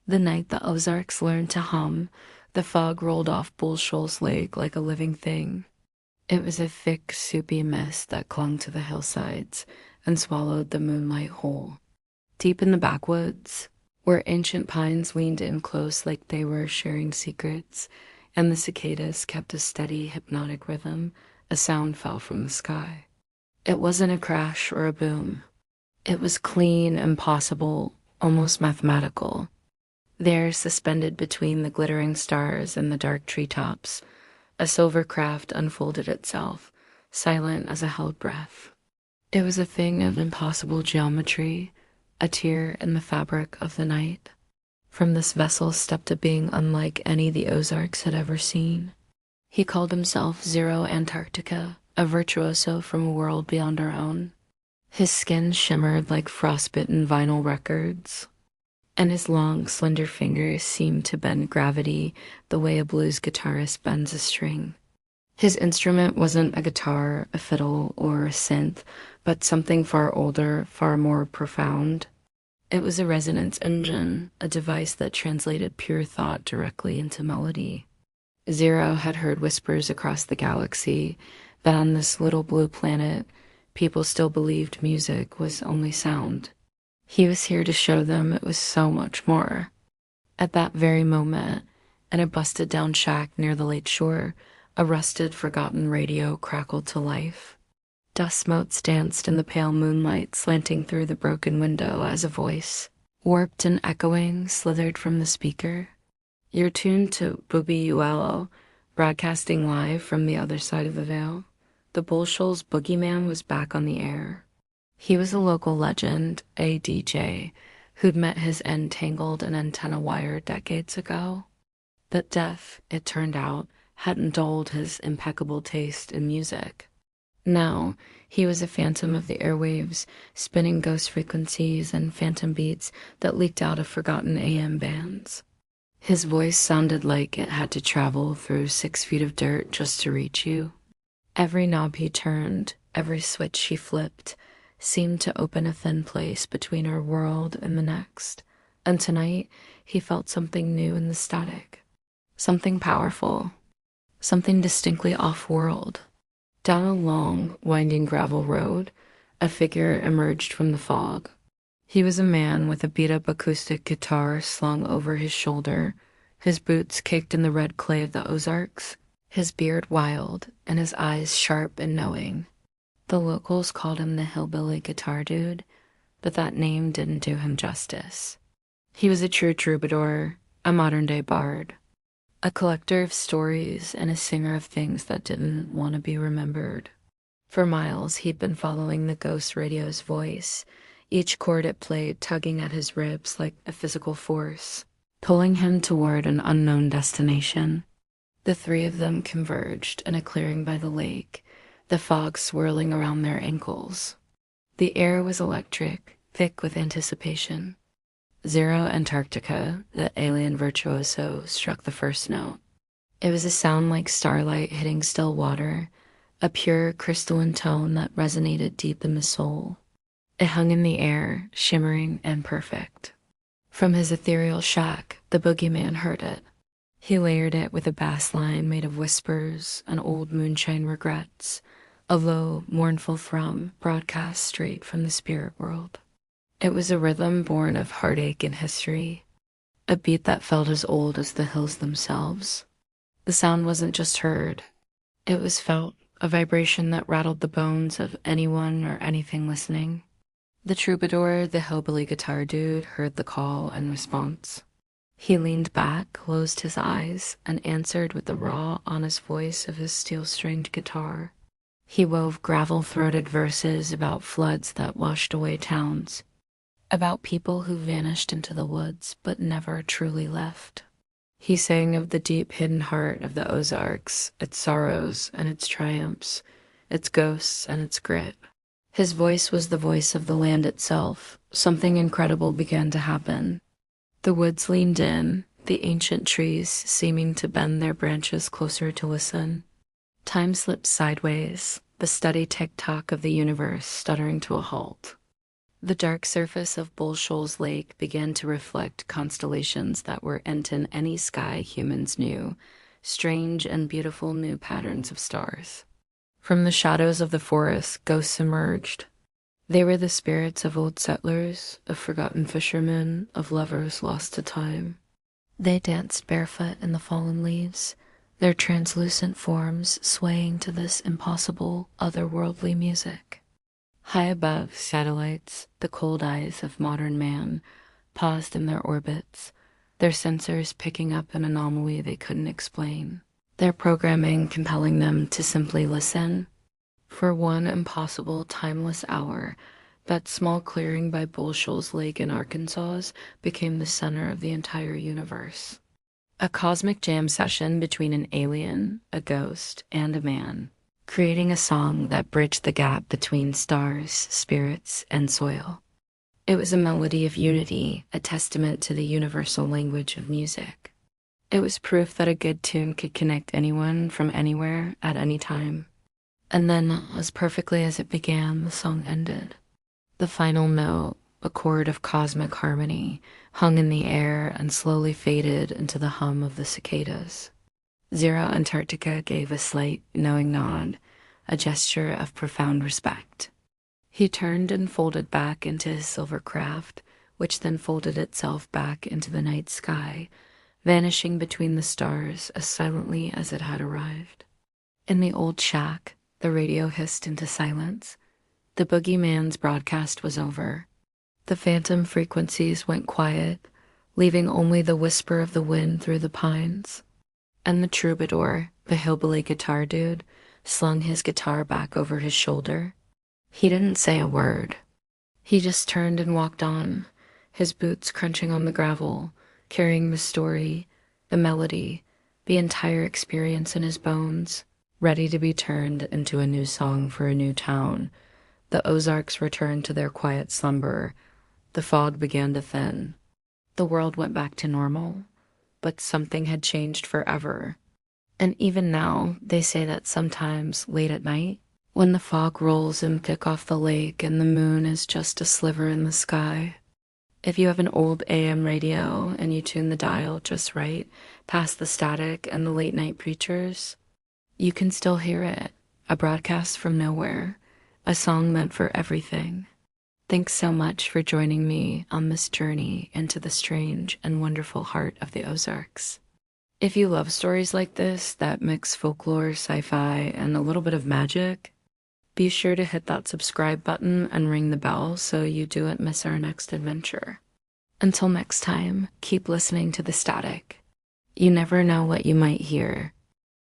The night the Ozarks learned to hum, the fog rolled off Bull Shoals Lake like a living thing. It was a thick, soupy mist that clung to the hillsides and swallowed the moonlight whole. Deep in the backwoods, where ancient pines leaned in close like they were sharing secrets, and the cicadas kept a steady, hypnotic rhythm, a sound fell from the sky. It wasn't a crash or a boom. It was clean, impossible, almost mathematical. There, suspended between the glittering stars and the dark treetops, a silver craft unfolded itself, silent as a held breath. It was a thing of impossible geometry, a tear in the fabric of the night. From this vessel stepped a being unlike any the Ozarks had ever seen. He called himself Zero Antarctica, a virtuoso from a world beyond our own. His skin shimmered like frostbitten vinyl records, and his long, slender fingers seemed to bend gravity the way a blues guitarist bends a string. His instrument wasn't a guitar, a fiddle, or a synth, but something far older, far more profound. It was a resonance engine, a device that translated pure thought directly into melody. Zero had heard whispers across the galaxy that on this little blue planet, people still believed music was only sound. He was here to show them it was so much more. At that very moment, in a busted-down shack near the lake shore, a rusted, forgotten radio crackled to life. Dust motes danced in the pale moonlight slanting through the broken window as a voice, warped and echoing, slithered from the speaker. You're tuned to Booby Uello, broadcasting live from the other side of the veil. The Bull Shoals boogeyman was back on the air. He was a local legend, a DJ, who'd met his end tangled in antenna wire decades ago. But death, it turned out, hadn't dulled his impeccable taste in music. Now, he was a phantom of the airwaves, spinning ghost frequencies and phantom beats that leaked out of forgotten AM bands. His voice sounded like it had to travel through 6 feet of dirt just to reach you. Every knob he turned, every switch he flipped, seemed to open a thin place between our world and the next. And tonight, he felt something new in the static. Something powerful. Something distinctly off-world. Down a long, winding gravel road, a figure emerged from the fog. He was a man with a beat-up acoustic guitar slung over his shoulder, his boots caked in the red clay of the Ozarks, his beard wild, and his eyes sharp and knowing. The locals called him the hillbilly guitar dude, but that name didn't do him justice. He was a true troubadour, a modern-day bard, a collector of stories and a singer of things that didn't want to be remembered. For miles, he'd been following the ghost radio's voice, each chord it played tugging at his ribs like a physical force, pulling him toward an unknown destination. The three of them converged in a clearing by the lake, the fog swirling around their ankles. The air was electric, thick with anticipation. Zero Antarctica, the alien virtuoso, struck the first note. It was a sound like starlight hitting still water, a pure, crystalline tone that resonated deep in the soul. It hung in the air, shimmering and perfect. From his ethereal shack, the boogeyman heard it. He layered it with a bass line made of whispers and old moonshine regrets, a low, mournful thrum broadcast straight from the spirit world. It was a rhythm born of heartache and history, a beat that felt as old as the hills themselves. The sound wasn't just heard, it was felt, a vibration that rattled the bones of anyone or anything listening. The troubadour, the hillbilly guitar dude, heard the call and response. He leaned back, closed his eyes, and answered with the raw, honest voice of his steel-stringed guitar. He wove gravel-throated verses about floods that washed away towns, about people who vanished into the woods but never truly left. He sang of the deep hidden heart of the Ozarks, its sorrows and its triumphs, its ghosts and its grit. His voice was the voice of the land itself. Something incredible began to happen. The woods leaned in, the ancient trees seeming to bend their branches closer to listen. Time slipped sideways, the steady tick-tock of the universe stuttering to a halt. The dark surface of Bull Shoals Lake began to reflect constellations that weren't in any sky humans knew, strange and beautiful new patterns of stars. From the shadows of the forest, ghosts emerged. They were the spirits of old settlers, of forgotten fishermen, of lovers lost to time. They danced barefoot in the fallen leaves, their translucent forms swaying to this impossible, otherworldly music. High above, satellites, the cold eyes of modern man, paused in their orbits, their sensors picking up an anomaly they couldn't explain, their programming compelling them to simply listen. For one impossible, timeless hour, that small clearing by Bull Shoals Lake in Arkansas became the center of the entire universe. A cosmic jam session between an alien, a ghost, and a man, creating a song that bridged the gap between stars, spirits, and soil. It was a melody of unity, a testament to the universal language of music. It was proof that a good tune could connect anyone from anywhere at any time. And then, as perfectly as it began, the song ended. The final note, a chord of cosmic harmony, hung in the air and slowly faded into the hum of the cicadas. Zero Antarctica gave a slight, knowing nod, a gesture of profound respect. He turned and folded back into his silver craft, which then folded itself back into the night sky, vanishing between the stars as silently as it had arrived. In the old shack, the radio hissed into silence. The boogeyman's broadcast was over. The phantom frequencies went quiet, leaving only the whisper of the wind through the pines. And the troubadour, the hillbilly guitar dude, slung his guitar back over his shoulder. He didn't say a word. He just turned and walked on, his boots crunching on the gravel, carrying the story, the melody, the entire experience in his bones, ready to be turned into a new song for a new town. The Ozarks returned to their quiet slumber. The fog began to thin. The world went back to normal, but something had changed forever. And even now, they say that sometimes, late at night, when the fog rolls in thick off the lake and the moon is just a sliver in the sky, if you have an old AM radio and you tune the dial just right, past the static and the late-night preachers, you can still hear it, a broadcast from nowhere, a song meant for everything. Thanks so much for joining me on this journey into the strange and wonderful heart of the Ozarks. If you love stories like this that mix folklore, sci-fi, and a little bit of magic, be sure to hit that subscribe button and ring the bell so you don't miss our next adventure. Until next time, keep listening to the static. You never know what you might hear